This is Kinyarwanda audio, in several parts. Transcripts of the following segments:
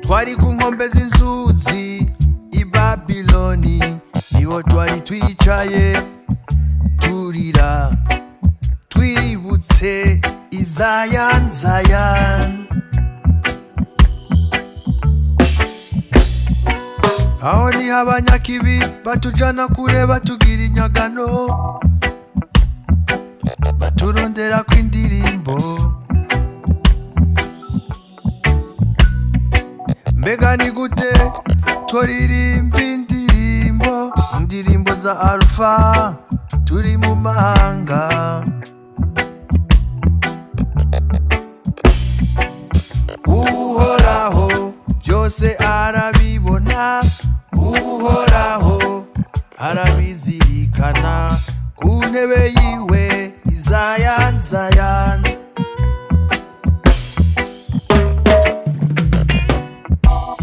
twari ku nkombe z'inzuzi i Babiloni, niho twari twicaye turira twibutse Zion, Zion. Aho ni abanyakibi batujana kure batugira inyagano, baturondera kw'indirimbo. Mbega ni gute twaririmba indirimbo za Alpha turi mu mahanga? Uhoraho byose arabibona, Uhoraho arabizirikana ku ntebe yiwe Zion, Zion.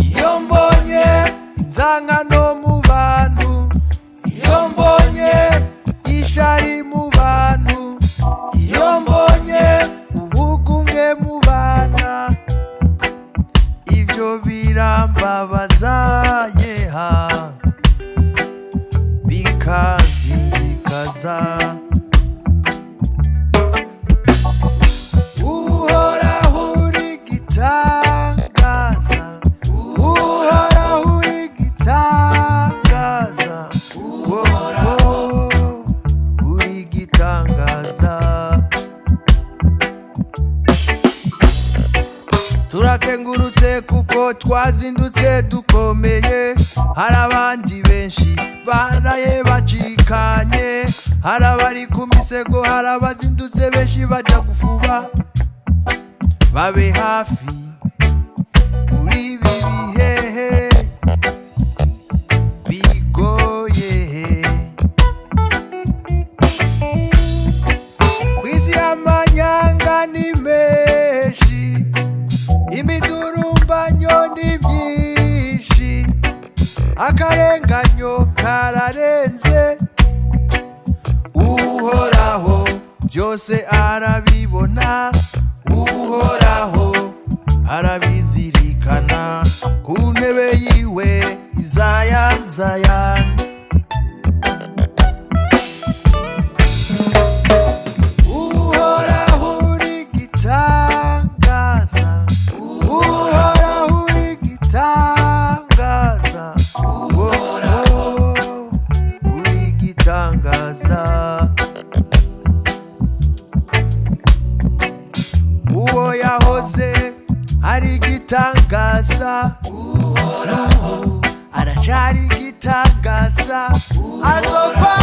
Iyo mbonye inzangano mu bantu, iyo mbonye ishari mu bantu, iyo mbonye ubugumwe mu bana, ivyo birambabaza yeha bikazinzikaza. Uhoraho uri gitangaza, Uhoraho uri gitangaza, Uhoraho uri gitangaza. Turakengurutse kuko twazindutse dukomeye, hari abandi benshi baraye bacikanye, hari abari ku misego, hari abazindutse benshi baja gufuba. Babe hafi muri ibi bihehe bigoye, kw'isi y'amanyanga ni menshi, imidurumbanyo ni myinshi, akarenganyo kararenze. Uhoraho byose arabibona, Uhoraho arabizirikana ku ntebe yiwe Zion, Zion. Uhoraho uri gitangaza, Uhoraho uri gitangaza, Uhoraho uri gitangaza. Uwo yahoze ari gitangaza, Uhoraho aracari gitangaza, azopfa